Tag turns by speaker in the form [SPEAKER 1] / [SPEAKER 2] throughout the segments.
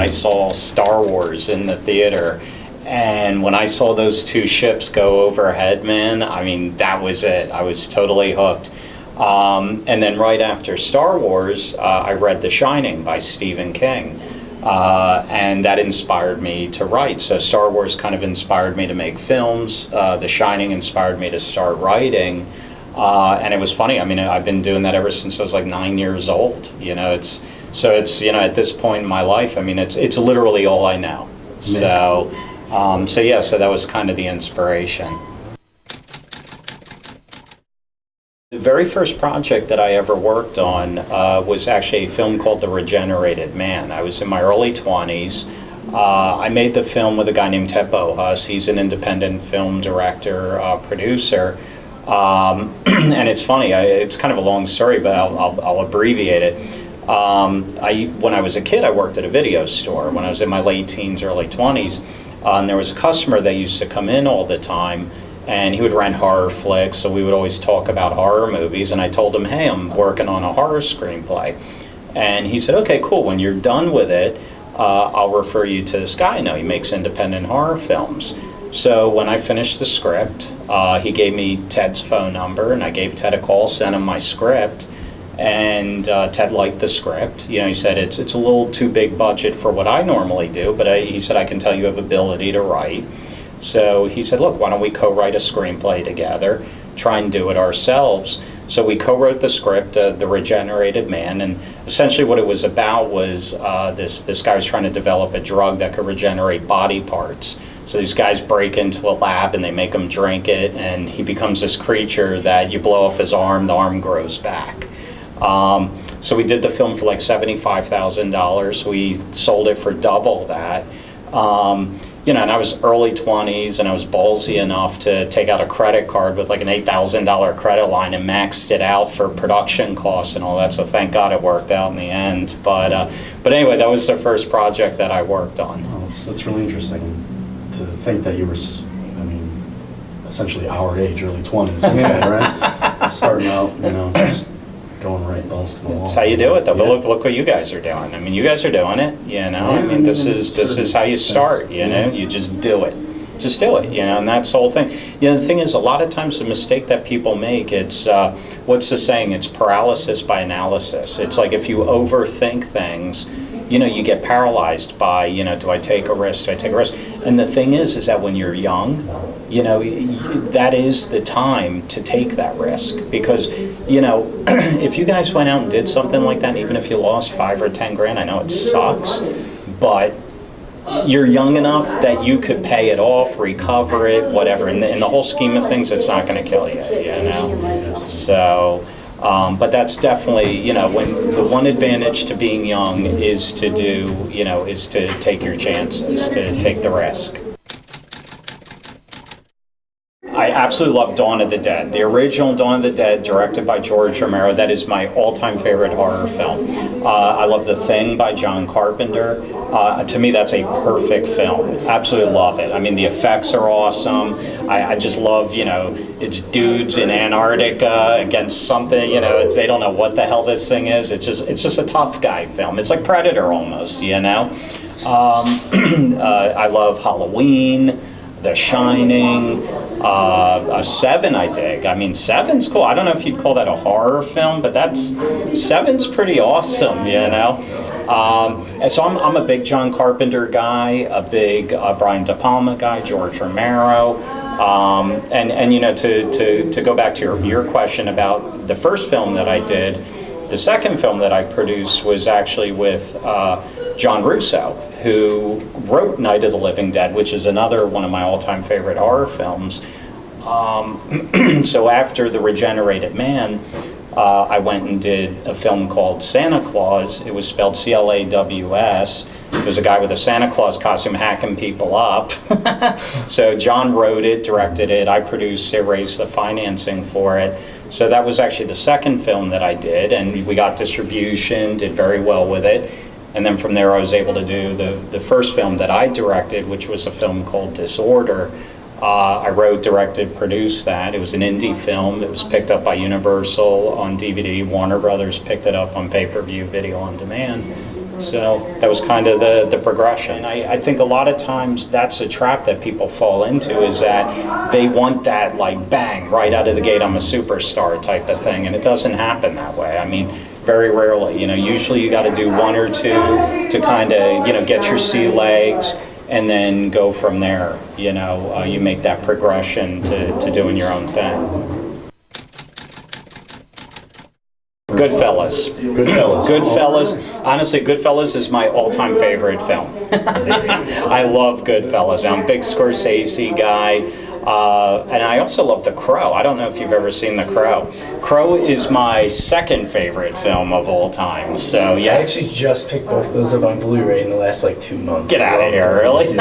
[SPEAKER 1] I saw Star Wars in the theater. And when I saw those two ships go overhead, man, I mean, that was it. I was totally hooked. And then right after Star Wars, I read The Shining by Stephen King. And that inspired me to write. So Star Wars kind of inspired me to make films. The Shining inspired me to start writing. And it was funny. I mean, I've been doing that ever since I was like 9 years old. You know, it's at this point in my life, I mean, it's literally all I know. So that was kind of the inspiration. The very first project that I ever worked on was actually a film called The Regenerated Man. I was in my early 20s. I made the film with a guy named Ted Bohus. He's an independent film director, producer. And it's funny, it's kind of a long story, but I'll abbreviate it. When I was a kid, I worked at a video store. When I was in my late teens, early 20s, and there was a customer that used to come in all the time, and he would rent horror flicks, so we would always talk about horror movies, and I told him, hey, I'm working on a horror screenplay. And he said, okay, cool, when you're done with it, I'll refer you to this guy I know. He makes independent horror films. So when I finished the script, he gave me Ted's phone number, and I gave Ted a call, sent him my script, and Ted liked the script. You know, he said, it's a little too big budget for what I normally do, but he said, I can tell you have ability to write. So he said, look, why don't we co-write a screenplay together, try and do it ourselves. So we co-wrote the script, The Regenerated Man, and essentially what it was about was this guy was trying to develop a drug that could regenerate body parts. So these guys break into a lab and they make him drink it, and he becomes this creature that you blow off his arm, the arm grows back. So we did the film for like $75,000. We sold it for double that. You know, and I was early 20s, and I was ballsy enough to take out a credit card with like an $8,000 credit line and maxed it out for production costs and all that. So thank God it worked out in the end. But anyway, that was the first project that I worked on.
[SPEAKER 2] Oh, that's really interesting to think that you were, I mean, essentially our age, early 20s, you said, right? Starting out, you know, just going right balls to the wall.
[SPEAKER 1] That's how you do it, though. But look what you guys are doing. I mean, you guys are doing it. You know, I mean, this is how you start. You know, you just do it. Just do it. You know, and that's the whole thing. You know, the thing is, a lot of times the mistake that people make, it's what's the saying? It's paralysis by analysis. It's like if you overthink things, you know, you get paralyzed by, you know, do I take a risk? Do I take a risk? And the thing is that when you're young, you know, that is the time to take that risk. Because, you know, if you guys went out and did something like that, even if you lost 5 or 10 grand, I know it sucks, but you're young enough that you could pay it off, recover it, whatever. In the whole scheme of things, it's not going to kill you, you know? So, but that's definitely, you know, when the one advantage to being young is to do, you know, is to take your chances, to take the risk. I absolutely love Dawn of the Dead. The original Dawn of the Dead, directed by George Romero, that is my all-time favorite horror film. I love The Thing by John Carpenter. To me, that's a perfect film. Absolutely love it. I mean, the effects are awesome. I just love, you know, it's dudes in Antarctica against something, you know, they don't know what the hell this thing is. It's just a tough guy film. It's like Predator almost, you know. I love Halloween, The Shining. Seven I dig. I mean, Seven's cool. I don't know if you'd call that a horror film, but Seven's pretty awesome, you know. And so I'm a big John Carpenter guy, a big Brian De Palma guy, George Romero, and you know, to go back to your question about the first film that I did, the second film that I produced was actually with John Russo, who wrote Night of the Living Dead, which is another one of my all-time favorite horror films. So after The Regenerated Man, I went and did a film called Santa Claus. It was spelled C-L-A-W-S. It was a guy with a Santa Claus costume hacking people up. So John wrote it, directed it, I produced it, raised the financing for it. So that was actually the second film that I did, and we got distribution, did very well with it. And then from there I was able to do the first film that I directed, which was a film called Disorder. I wrote, directed, produced that. It was an indie film. It was picked up by Universal on DVD. Warner Brothers picked it up on pay-per-view, video on demand. So that was kind of the progression. I think a lot of times that's a trap that people fall into, is that they want that like bang, right out of the gate, I'm a superstar type of thing, and it doesn't happen that way. I mean, very rarely, usually you got to do one or two to kind of, get your sea legs, and then go from there. You make that progression to doing your own thing. Goodfellas. Goodfellas. Honestly, Goodfellas is my all-time favorite film. I love Goodfellas. I'm a big Scorsese guy. And I also love The Crow. I don't know if you've ever seen The Crow. Crow is my second favorite film of all time. So, yes.
[SPEAKER 3] I actually just picked both of those up on Blu-ray in the last 2 months.
[SPEAKER 1] Get out of here, really?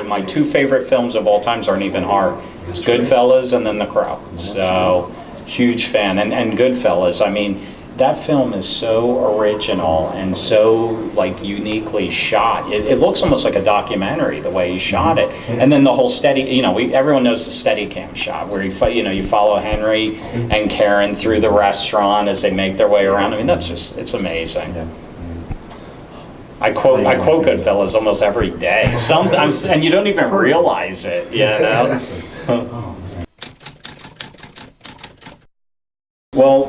[SPEAKER 1] My two favorite films of all times aren't even hard. It's Goodfellas and then The Crow. So, huge fan. And Goodfellas, I mean, that film is so original and so uniquely shot. It looks almost like a documentary the way he shot it. And then the whole steady, everyone knows the Steadicam shot where you follow Henry and Karen through the restaurant as they make their way around. I mean, it's amazing. Yeah. I quote Goodfellas almost every day. Sometimes, and you don't even realize it, Well,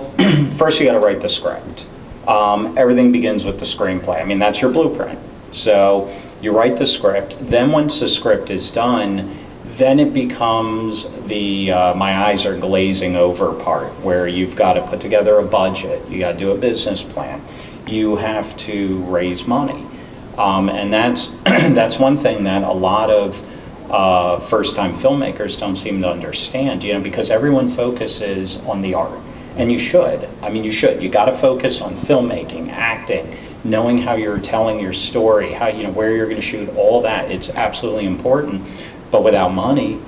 [SPEAKER 1] first you got to write the script. Everything begins with the screenplay. I mean, that's your blueprint. So you write the script. Then once the script is done, then it becomes the my eyes are glazing over part, where you've got to put together a budget. You got to do a business plan. You have to raise money. And that's one thing that a lot of first-time filmmakers don't seem to understand, because everyone focuses on the art. And you should. I mean, you should. You got to focus on filmmaking, acting, knowing how you're telling your story, how where you're going to shoot, all that. It's absolutely important. But without money,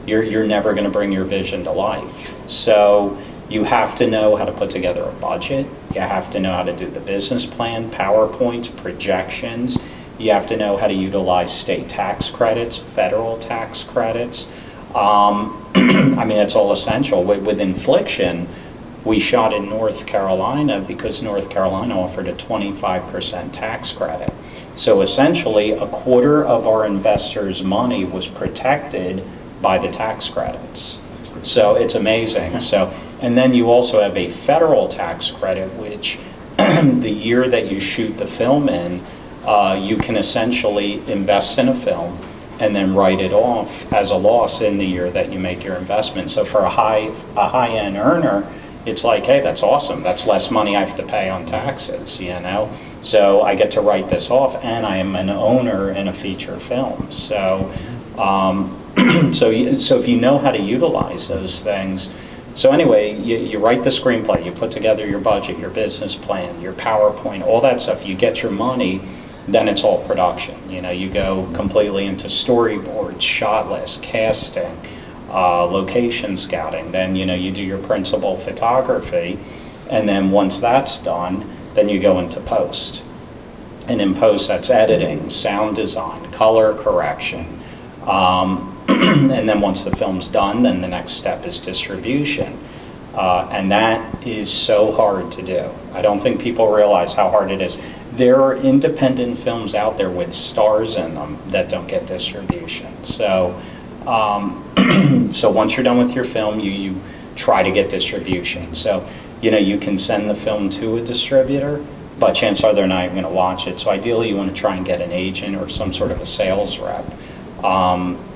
[SPEAKER 1] you're never going to bring your vision to life. So you have to know how to put together a budget. You have to know how to do the business plan, PowerPoints, projections. You have to know how to utilize state tax credits, federal tax credits. I mean, it's all essential. With Infliction, we shot in North Carolina because North Carolina offered a 25% tax credit. So essentially, a quarter of our investors' money was protected by the tax credits. So it's amazing. And then you also have a federal tax credit, which the year that you shoot the film in, you can essentially invest in a film and then write it off as a loss in the year that you make your investment. So for a high-end earner, it's like, hey, that's awesome. That's less money I have to pay on taxes, So I get to write this off, and I am an owner in a feature film. So, so if you know how to utilize those things. So anyway, you write the screenplay, you put together your budget, your business plan, your PowerPoint, all that stuff. You get your money, then it's all production. You go completely into storyboards, shot list, casting, location scouting. Then you do your principal photography, and then once that's done, then you go into post. And in post, that's editing, sound design, color correction. And then once the film's done, then the next step is distribution. And that is so hard to do. I don't think people realize how hard it is. There are independent films out there with stars in them that don't get distribution. So, so once you're done with your film, you try to get distribution. So, you can send the film to a distributor, but chances are they're not even going to watch it. So ideally, you want to try and get an agent or some sort of a sales rep.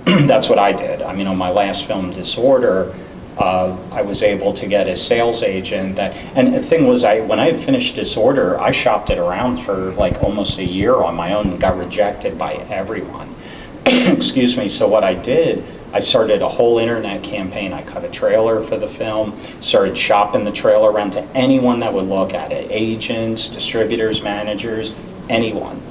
[SPEAKER 1] That's what I did. I mean, on my last film, Disorder, I was able to get a sales agent and the thing was, when I had finished Disorder, I shopped it around for almost a year on my own and got rejected by everyone. Excuse me. So what I did, I started a whole internet campaign. I cut a trailer for the film, started shopping the trailer around to anyone that would look at it, agents, distributors, managers, anyone.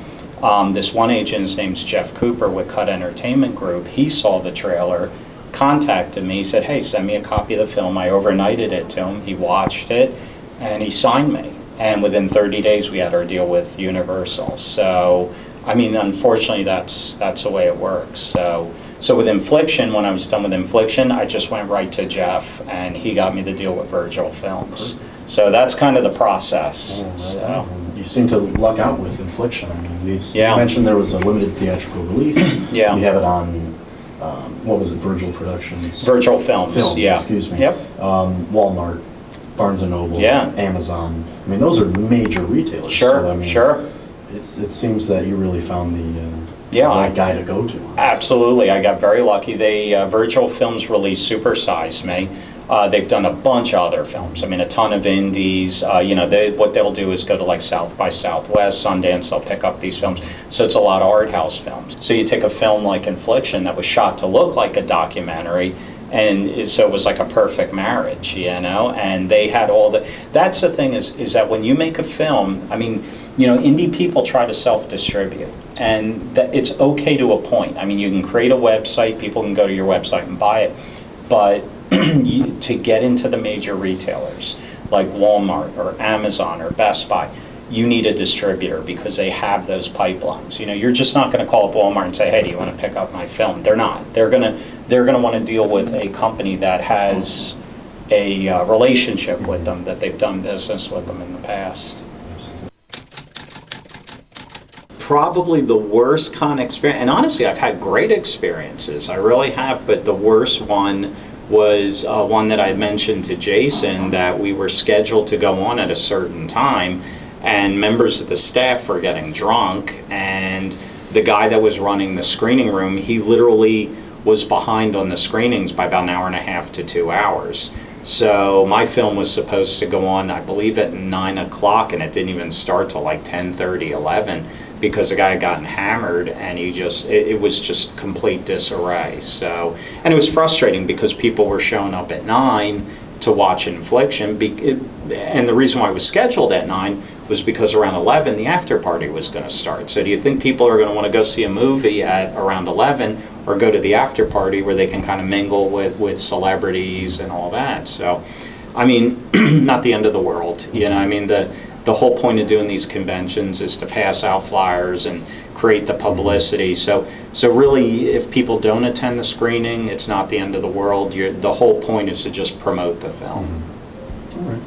[SPEAKER 1] This one agent, his name's Jeff Cooper with Cut Entertainment Group. He saw the trailer, contacted me, said, hey, send me a copy of the film. I overnighted it to him. He watched it, and he signed me. And within 30 days, we had our deal with Universal. So, I mean, unfortunately, that's the way it works. So with Infliction, when I was done with Infliction, I just went right to Jeff, and he got me the deal with Virgil Films. So that's kind of the process.
[SPEAKER 2] You seem to luck out with Infliction. I mean,
[SPEAKER 1] Yeah.
[SPEAKER 2] you mentioned there was a limited theatrical release.
[SPEAKER 1] Yeah.
[SPEAKER 2] You have it on, what was it, Virgil Productions?
[SPEAKER 1] Virgil Films.
[SPEAKER 2] Films,
[SPEAKER 1] Yeah.
[SPEAKER 2] excuse me.
[SPEAKER 1] Yep.
[SPEAKER 2] Walmart, Barnes and Noble,
[SPEAKER 1] Yeah.
[SPEAKER 2] Amazon. I mean, those are major retailers.
[SPEAKER 1] Sure.
[SPEAKER 2] So, I mean,
[SPEAKER 1] Sure.
[SPEAKER 2] it seems that you really found the
[SPEAKER 1] Yeah.
[SPEAKER 2] right guy to go to. On this.
[SPEAKER 1] Absolutely, I got very lucky. Virgil Films released Super Size Me. They've done a bunch of other films. I mean, a ton of indies. What they'll do is go to like South by Southwest, Sundance. They'll pick up these films. So it's a lot of art house films. So you take a film like Infliction that was shot to look like a documentary, and so it was like a perfect marriage, And they had all the. That's the thing is that when you make a film, I mean, indie people try to self-distribute. And it's okay to a point. I mean, you can create a website, people can go to your website and buy it, but to get into the major retailers like Walmart or Amazon or Best Buy, you need a distributor because they have those pipelines. You're just not going to call up Walmart and say, "Hey, do you want to pick up my film?" They're not. They're going to want to deal with a company that has a relationship with them, that they've done business with them in the past. Probably the worst con experience, and honestly, I've had great experiences. I really have, but the worst one was one that I mentioned to Jason, that we were scheduled to go on at a certain time, and members of the staff were getting drunk, and the guy that was running the screening room, he literally was behind on the screenings by about an hour and a half to 2 hours. So my film was supposed to go on, I believe, at 9 o'clock, and it didn't even start till like 10:30, 11. Because the guy had gotten hammered, and it was just complete disarray. So, and it was frustrating because people were showing up at 9 to watch Infliction, and the reason why it was scheduled at 9 was because around 11 the after party was going to start. So do you think people are going to want to go see a movie at around 11 or go to the after party where they can kind of mingle with celebrities and all that? So, I mean, not the end of the world. I mean, the whole point of doing these conventions is to pass out flyers and create the publicity. So really, if people don't attend the screening, it's not the end of the world. The whole point is to just promote the film.
[SPEAKER 2] All right.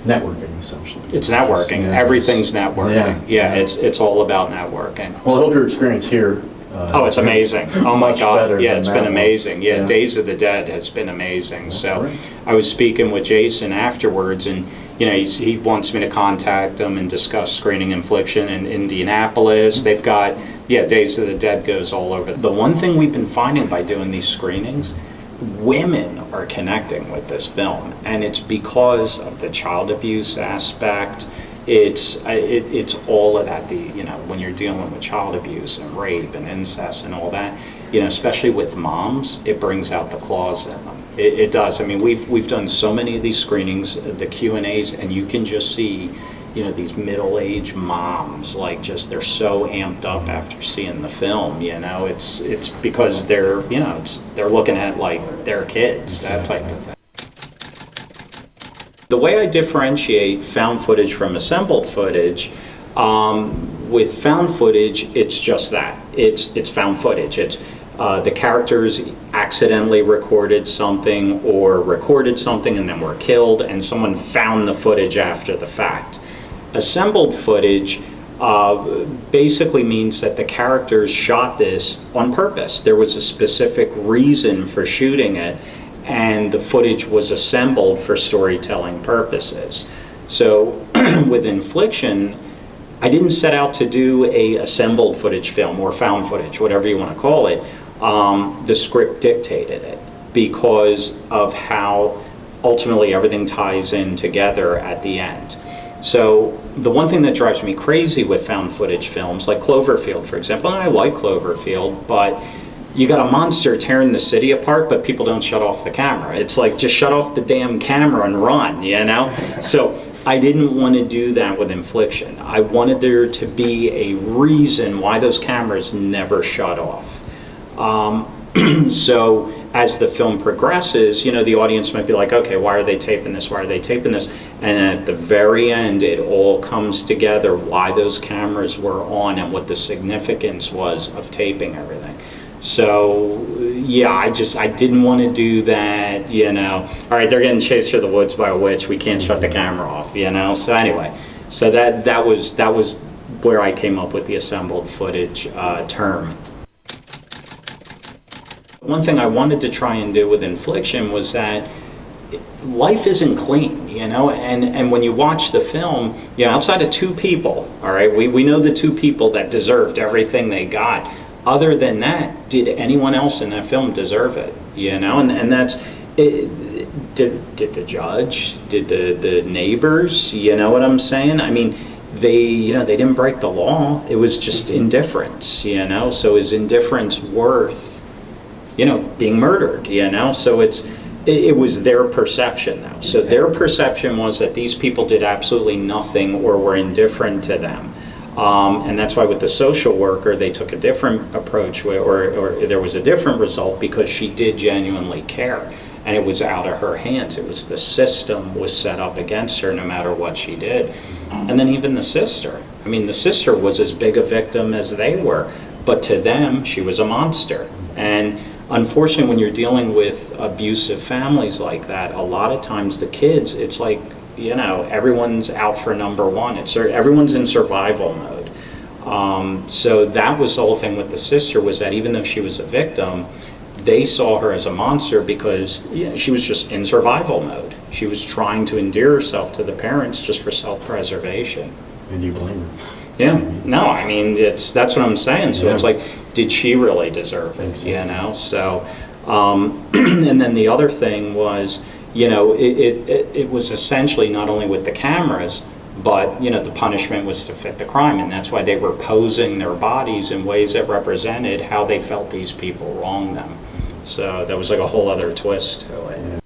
[SPEAKER 2] Networking, essentially.
[SPEAKER 1] It's networking.
[SPEAKER 2] Yeah,
[SPEAKER 1] everything's networking. Yeah, it's all about networking.
[SPEAKER 2] Well, I hope your experience here.
[SPEAKER 1] Oh, it's amazing. Oh my
[SPEAKER 2] much
[SPEAKER 1] God.
[SPEAKER 2] better
[SPEAKER 1] Yeah,
[SPEAKER 2] than
[SPEAKER 1] it's
[SPEAKER 2] that
[SPEAKER 1] been
[SPEAKER 2] one.
[SPEAKER 1] amazing. Yeah,
[SPEAKER 2] Yeah.
[SPEAKER 1] Days of the Dead has been amazing.
[SPEAKER 2] That's
[SPEAKER 1] So
[SPEAKER 2] right.
[SPEAKER 1] I was speaking with Jason afterwards, and he wants me to contact him and discuss screening Infliction in Indianapolis. They've got, Days of the Dead goes all over. The one thing we've been finding by doing these screenings, women are connecting with this film, and it's because of the child abuse aspect. It's all of that. When you're dealing with child abuse and rape and incest and all that, especially with moms, it brings out the claws in them. It does. I mean, we've done so many of these screenings, the Q&As, and you can just see, these middle-aged moms, like they're so amped up after seeing the film. It's because they're they're looking at like their kids, that type of thing. The way I differentiate found footage from assembled footage, with found footage, it's just that. It's found footage. It's the characters accidentally recorded something or recorded something and then were killed, and someone found the footage after the fact. Assembled footage basically means that the characters shot this on purpose. There was a specific reason for shooting it, and the footage was assembled for storytelling purposes. So with Infliction, I didn't set out to do a assembled footage film or found footage, whatever you want to call it. The script dictated it because of how ultimately everything ties in together at the end. So the one thing that drives me crazy with found footage films, like Cloverfield, for example, and I like Cloverfield, but you got a monster tearing the city apart, but people don't shut off the camera. It's like, just shut off the damn camera and run, So I didn't want to do that with Infliction. I wanted there to be a reason why those cameras never shut off. So as the film progresses, the audience might be like, okay, why are they taping this? Why are they taping this? And at the very end, it all comes together, why those cameras were on and what the significance was of taping everything. So yeah, I didn't want to do that, all right, they're getting chased through the woods by a witch, we can't shut the camera off, So anyway, So that was where I came up with the assembled footage term. One thing I wanted to try and do with Infliction was that life isn't clean, you know, and when you watch the film, you know, outside of two people, all right, we know the two people that deserved everything they got. Other than that, did anyone else in that film deserve it, you know? And that's, did the judge, did the neighbors, you know what I'm saying? I mean, they didn't break the law, it was just indifference, you know? So is indifference worth, you know, being murdered, you know? So it was their perception though. So their perception was that these people did absolutely nothing or were indifferent to them. And that's why with the social worker, they took a different approach, or there was a different result, because she did genuinely care. And it was out of her hands. It was the system was set up against her no matter what she did. And then even the sister. I mean, the sister was as big a victim as they were, but to them, she was a monster. And unfortunately, when you're dealing with abusive families like that, a lot of times the kids, it's like, you know, everyone's out for number one. Everyone's in survival mode. So that was the whole thing with the sister, was that even though she was a victim, they saw her as a monster because, yeah, she was just in survival mode. She was trying to endear herself to the parents just for self-preservation.
[SPEAKER 2] And you blame her.
[SPEAKER 1] Yeah, no, I mean, that's what I'm saying. So
[SPEAKER 2] Yeah.
[SPEAKER 1] it's like, did she really deserve it,
[SPEAKER 2] Exactly.
[SPEAKER 1] you know? So, and then the other thing was, you know, it was essentially not only with the cameras, but, you know, the punishment was to fit the crime, and that's why they were posing their bodies in ways that represented how they felt these people wronged them. So that was like a whole other twist to it.
[SPEAKER 2] Yeah.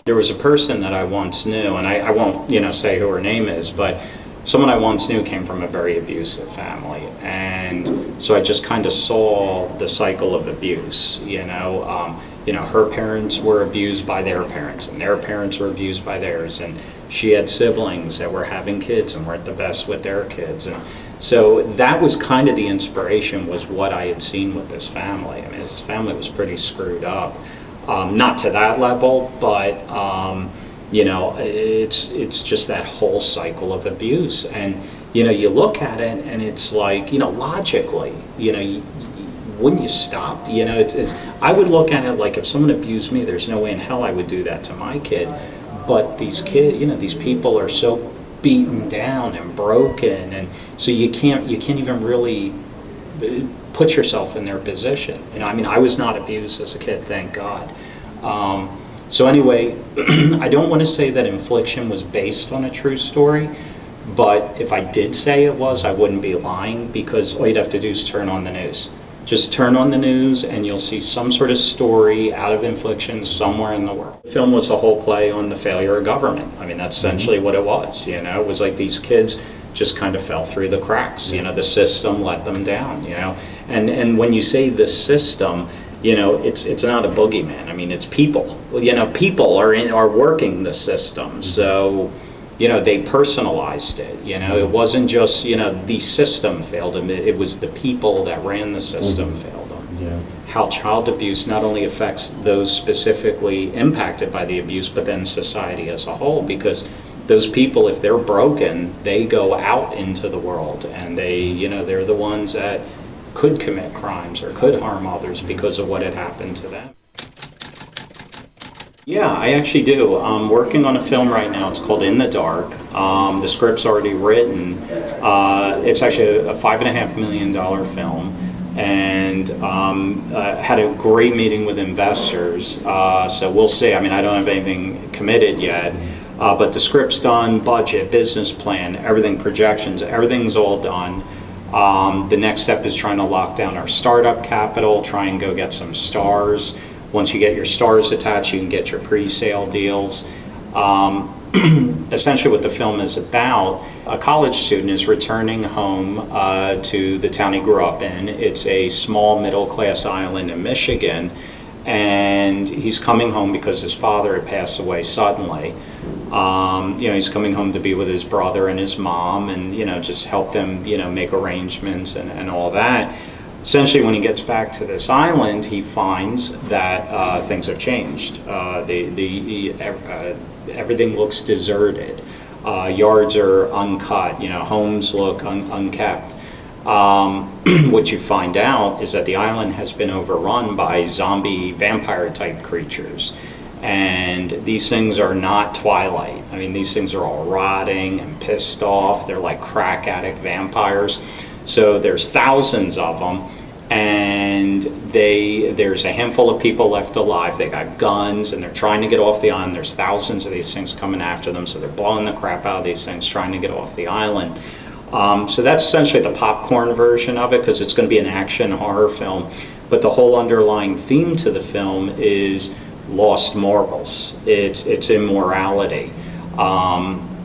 [SPEAKER 1] There was a person that I once knew, and I won't, you know, say who her name is, but someone I once knew came from a very abusive family, and so I just kind of saw the cycle of abuse, you know. Her parents were abused by their parents, and their parents were abused by theirs, and she had siblings that were having kids and weren't the best with their kids. And so that was kind of the inspiration, was what I had seen with this family. I mean, this family was pretty screwed up. Not to that level, but you know, it's just that whole cycle of abuse. And, you know, you look at it and it's like, you know, logically, you know, wouldn't you stop? You know, I would look at it like, if someone abused me, there's no way in hell I would do that to my kid. But these kids, you know, these people are so beaten down and broken, and so you can't even really put yourself in their position. You know, I mean, I was not abused as a kid, thank God. So anyway, I don't want to say that Infliction was based on a true story, but if I did say it was, I wouldn't be lying, because all you'd have to do is turn on the news. Just turn on the news and you'll see some sort of story out of Infliction somewhere in the world. The film was a whole play on the failure of government. I mean, that's essentially what it was, you know. It was like these kids just kind of fell through the cracks, you know. The system let them down, you know. And when you say the system, you know, it's not a boogeyman. I mean, it's people. You know, people are working the system. So, you know, they personalized it. You know, it wasn't just, you know, the system failed them. It was the people that ran the system failed them.
[SPEAKER 2] Yeah.
[SPEAKER 1] How child abuse not only affects those specifically impacted by the abuse, but then society as a whole. Because those people, if they're broken, they go out into the world, and they, you know, they're the ones that could commit crimes or could harm others because of what had happened to them. Yeah, I actually do. I'm working on a film right now. It's called In the Dark. The script's already written. It's actually a $5.5 million film, and had a great meeting with investors. So we'll see. I mean, I don't have anything committed yet, but the script's done, budget, business plan, everything, projections, everything's all done. The next step is trying to lock down our startup capital, try and go get some stars. Once you get your stars attached, you can get your pre-sale deals. Essentially what the film is about, a college student is returning home to the town he grew up in. It's a small middle-class island in Michigan, and he's coming home because his father had passed away suddenly. You know, he's coming home to be with his brother and his mom, and, you know, just help them, you know, make arrangements and all that. Essentially, when he gets back to this island, he finds that things have changed. Everything looks deserted. Yards are uncut, you know, homes look unkept. What you find out is that the island has been overrun by zombie vampire type creatures. And these things are not Twilight. I mean, these things are all rotting and pissed off. They're like crack addict vampires. So there's thousands of them, and there's a handful of people left alive. They got guns, and they're trying to get off the island. There's thousands of these things coming after them, so they're blowing the crap out of these things, trying to get off the island. So that's essentially the popcorn version of it, because it's going to be an action horror film. But the whole underlying theme to the film is lost morals. It's immorality.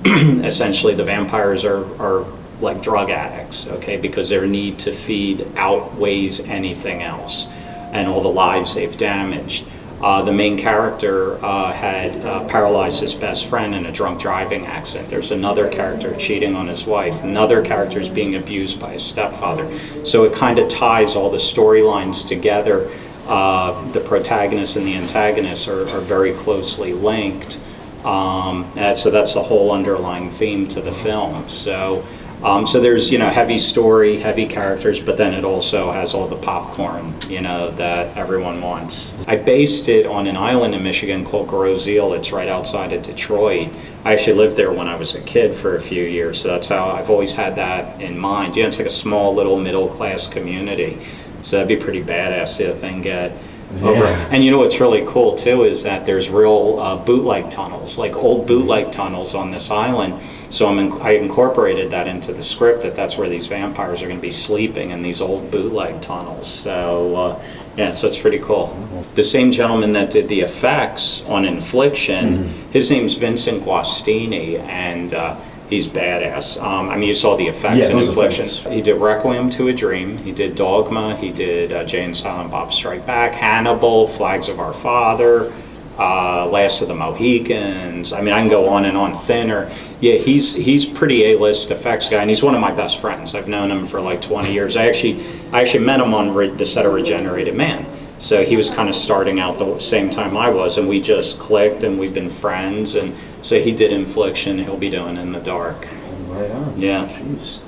[SPEAKER 1] Essentially, the vampires are like drug addicts, okay, because their need to feed outweighs anything else, and all the lives they've damaged. The main character had paralyzed his best friend in a drunk driving accident. There's another character cheating on his wife. Another character is being abused by his stepfather. So it kind of ties all the storylines together. The protagonist and the antagonist are very closely linked. So that's the whole underlying theme to the film. So there's, you know, heavy story, heavy characters, but then it also has all the popcorn, you know, that everyone wants. I based it on an island in Michigan called Groseal. It's right outside of Detroit. I actually lived there when I was a kid for a few years, so that's how I've always had that in mind. You know, it's like a small little middle-class community, so that'd be pretty badass to see the thing get over. And you know what's really cool too is that there's real bootleg tunnels, like old bootleg tunnels on this island. So I incorporated that into the script, that's where these vampires are going to be sleeping, in these old bootleg tunnels. So yeah, so it's pretty cool. The same gentleman that did the effects on Infliction, his name's Vincent Guastini, and he's badass. I mean, you saw the effects in Infliction. He did Requiem to a Dream, he did Dogma, he did Jay and Silent Bob Strike Back, Hannibal, Flags of Our Father, Last of the Mohicans. I mean, I can go on and on. Thinner. Yeah, he's pretty A-list effects guy, and he's one of my best friends. I've known him for like 20 years. I actually met him on the set of Regenerated Man. So he was kind of starting out the same time I was, and we just clicked, and we've been friends. And so he did Infliction. He'll be doing In the Dark.
[SPEAKER 2] Right on.
[SPEAKER 1] Yeah.
[SPEAKER 2] Jeez.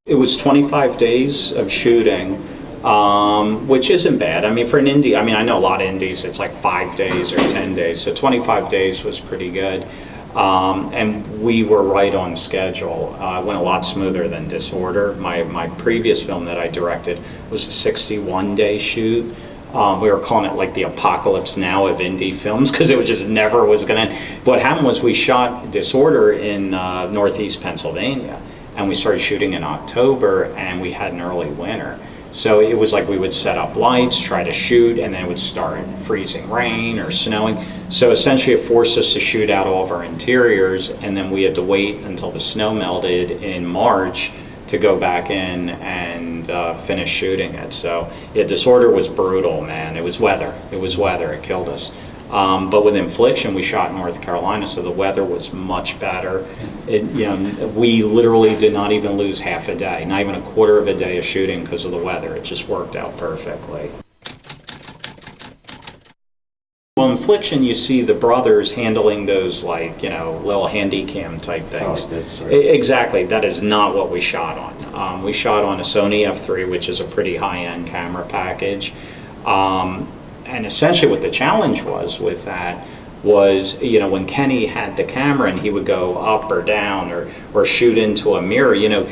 [SPEAKER 1] It was 25 days of shooting, which isn't bad. I mean, for an indie, I mean, I know a lot of indies, it's like 5 days or 10 days. So 25 days was pretty good. And we were right on schedule. It went a lot smoother than Disorder. My previous film that I directed was a 61-day shoot. We were calling it like the apocalypse now of indie films, because it just never was going to. What happened was we shot Disorder in northeast Pennsylvania, and we started shooting in October, and we had an early winter. So it was like we would set up lights, try to shoot, and then it would start freezing rain or snowing. So essentially it forced us to shoot out all of our interiors, and then we had to wait until the snow melted in March to go back in and finish shooting it. So yeah, Disorder was brutal, man. It was weather. It killed us. But with Infliction, we shot in North Carolina, so the weather was much better. We literally did not even lose half a day, not even a quarter of a day of shooting because of the weather. It just worked out perfectly. Well, Infliction, you see the brothers handling those, like, you know, little handy cam type things.
[SPEAKER 2] Oh, that's right.
[SPEAKER 1] Exactly. That is not what we shot on. We shot on a Sony F3, which is a pretty high-end camera package. And essentially what the challenge was with that was, you know, when Kenny had the camera and he would go up or down or shoot into a mirror, you know,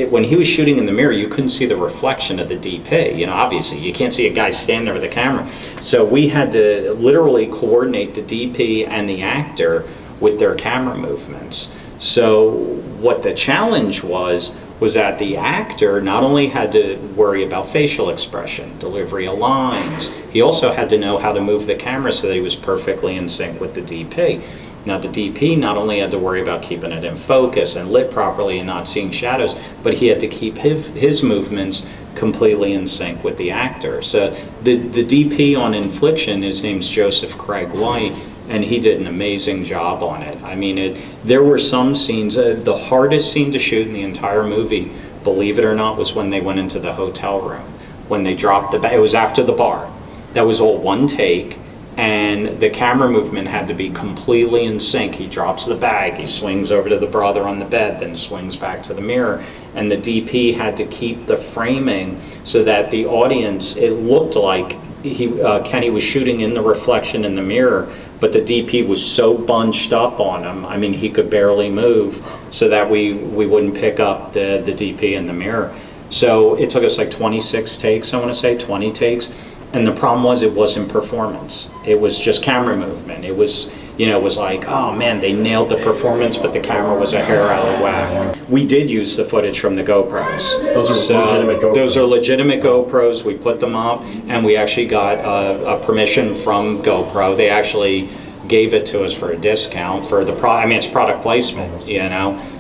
[SPEAKER 1] when he was shooting in the mirror, you couldn't see the reflection of the DP. You know, obviously, you can't see a guy stand there with a camera. So we had to literally coordinate the DP and the actor with their camera movements. So what the challenge was that the actor not only had to worry about facial expression, delivery of lines, he also had to know how to move the camera so that he was perfectly in sync with the DP. Now the DP not only had to worry about keeping it in focus and lit properly and not seeing shadows, but he had to keep his movements completely in sync with the actor. So the DP on Infliction, his name's Joseph Craig White, and he did an amazing job on it. I mean, there were some scenes, the hardest scene to shoot in the entire movie, believe it or not, was when they went into the hotel room. When they dropped it was after the bar. That was all one take, and the camera movement had to be completely in sync. He drops the bag, he swings over to the brother on the bed, then swings back to the mirror, and the DP had to keep the framing so that the audience, it looked like Kenny was shooting in the reflection in the mirror, but the DP was so bunched up on him, I mean, he could barely move, so that we wouldn't pick up the DP in the mirror. So it took us like 26 takes, I want to say, 20 takes. And the problem was, it wasn't performance. It was just camera movement. It was, it was like, oh man, they nailed the performance, but the camera was a hair out of whack. We did use the footage from the GoPros.
[SPEAKER 2] Those are legitimate GoPros.
[SPEAKER 1] Those are legitimate GoPros. We put them up, and we actually got a permission from GoPro. They actually gave it to us for a discount for the product. I mean, it's product placement,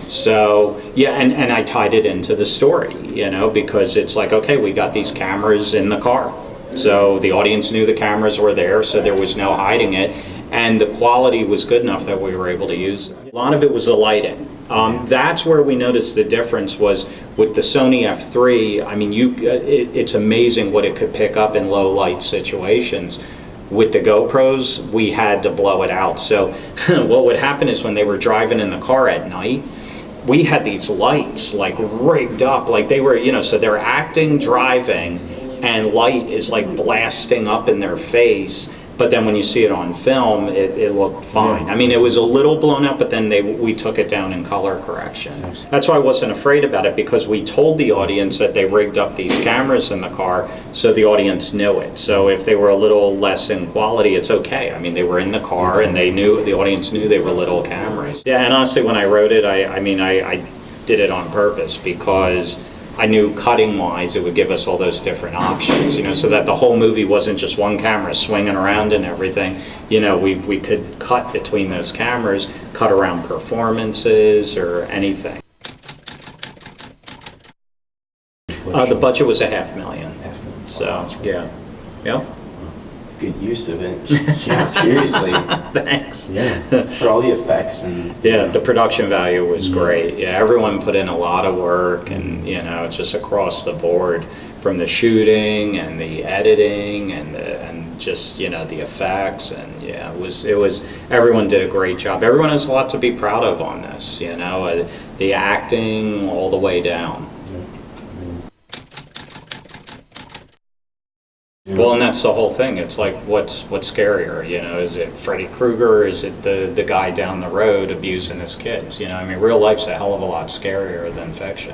[SPEAKER 1] So yeah, and I tied it into the story, because it's like, okay, we got these cameras in the car. So the audience knew the cameras were there, so there was no hiding it, and the quality was good enough that we were able to use it. A lot of it was the lighting. That's where we noticed the difference was with the Sony F3. I mean, it's amazing what it could pick up in low light situations. With the GoPros, we had to blow it out. So what would happen is when they were driving in the car at night, we had these lights like rigged up, like they were, so they're acting, driving, and light is like blasting up in their face, but then when you see it on film, it looked fine. I mean, it was a little blown up, but then we took it down in color correction. That's why I wasn't afraid about it, because we told the audience that they rigged up these cameras in the car, so the audience knew it. So if they were a little less in quality, it's okay. I mean, they were in the car, and the audience knew they were little cameras. Yeah, and honestly, when I wrote it, I did it on purpose, because I knew cutting-wise it would give us all those different options, so that the whole movie wasn't just one camera swinging around and everything. We could cut between those cameras, cut around performances or anything. The budget was $500,000. So, yeah. Yep.
[SPEAKER 3] Good use of it. Yeah, seriously.
[SPEAKER 1] Thanks.
[SPEAKER 2] Yeah.
[SPEAKER 3] For all the effects and
[SPEAKER 1] yeah, the production value was great. Yeah, everyone put in a lot of work, and just across the board, from the shooting and the editing and just the effects, and yeah, it was everyone did a great job. Everyone has a lot to be proud of on this. The acting all the way down. Well, and that's the whole thing. It's like, what's scarier? Is it Freddy Krueger? Or is it the guy down the road abusing his kids? Real life's a hell of a lot scarier than fiction.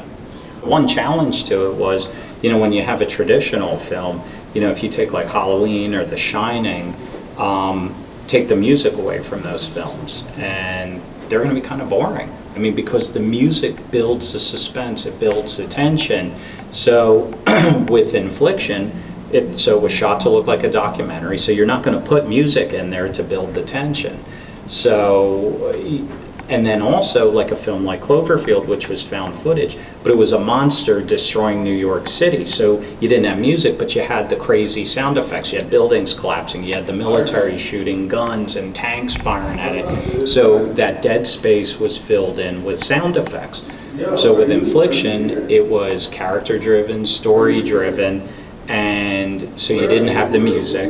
[SPEAKER 1] One challenge to it was, when you have a traditional film, if you take like Halloween or The Shining, take the music away from those films, and they're going to be kind of boring. I mean, because the music builds the suspense, it builds the tension. So with Infliction, it was shot to look like a documentary, so you're not going to put music in there to build the tension. So, and then also like a film like Cloverfield, which was found footage, but it was a monster destroying New York City. So you didn't have music, but you had the crazy sound effects. You had buildings collapsing, you had the military shooting guns and tanks firing at it. So that dead space was filled in with sound effects. So with Infliction, it was character-driven, story-driven, and so you didn't have the music,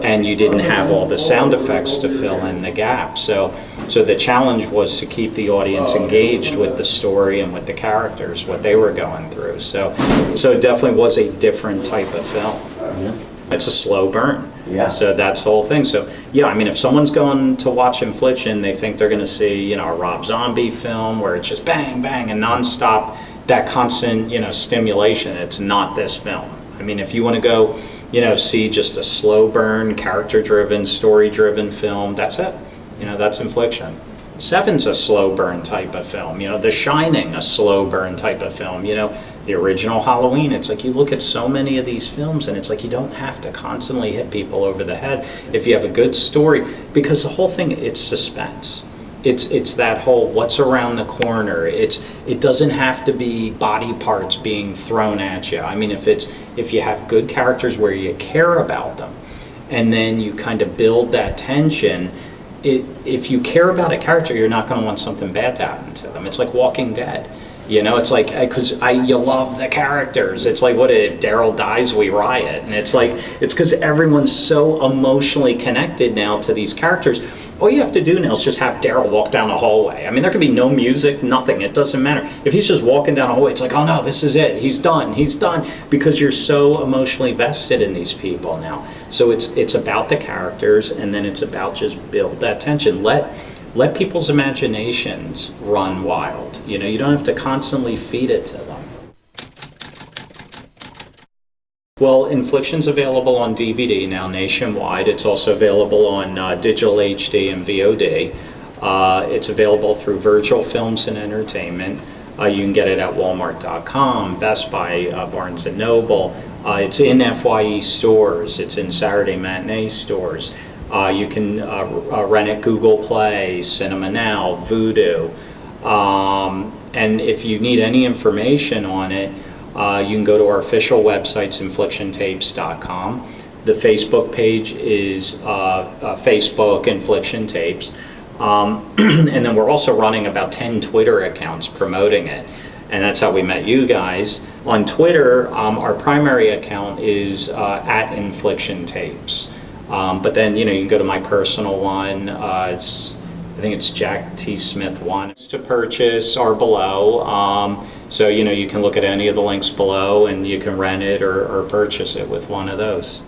[SPEAKER 1] and you didn't have all the sound effects to fill in the gaps. So the challenge was to keep the audience engaged with the story and with the characters, what they were going through. So it definitely was a different type of film.
[SPEAKER 2] Yeah.
[SPEAKER 1] It's a slow burn.
[SPEAKER 3] Yeah.
[SPEAKER 1] So that's the whole thing. So yeah, I mean, if someone's going to watch Infliction, they think they're going to see, a Rob Zombie film where it's just bang, bang, and nonstop, that constant, stimulation. It's not this film. I mean, if you want to go, see just a slow burn, character-driven, story-driven film, that's it. That's Infliction. Seven's a slow burn type of film. The Shining, a slow burn type of film. The original Halloween, it's like you look at so many of these films, and it's like you don't have to constantly hit people over the head if you have a good story, because the whole thing, it's suspense. It's that whole what's around the corner. It doesn't have to be body parts being thrown at you. I mean, if you have good characters where you care about them, and then you kind of build that tension. If you care about a character, you're not going to want something bad to happen to them. It's like Walking Dead. You know, it's like, because you love the characters. It's like, what if Daryl dies, we riot? And it's like, it's because everyone's so emotionally connected now to these characters. All you have to do now is just have Daryl walk down a hallway. I mean, there could be no music, nothing. It doesn't matter. If he's just walking down a hallway, it's like, oh no, this is it. He's done. He's done. Because you're so emotionally vested in these people now. So it's about the characters, and then it's about just build that tension. Let people's imaginations run wild. You know, you don't have to constantly feed it to them. Well, Infliction's available on DVD now nationwide. It's also available on digital HD and VOD. It's available through Virgil Films and Entertainment. You can get it at Walmart.com, Best Buy, Barnes & Noble. It's in FYE stores. It's in Saturday matinee stores. You can rent it Google Play, Cinema Now, Vudu. And if you need any information on it, you can go to our official website, inflictiontapes.com. The Facebook page is Facebook Infliction Tapes. And then we're also running about 10 Twitter accounts promoting it. And that's how we met you guys. On Twitter, our primary account is at Infliction Tapes. But then, you know, you can go to my personal one. I think it's Jack T. Smith 1. To purchase are below. So, you know, you can look at any of the links below and you can rent it or purchase it with one of those.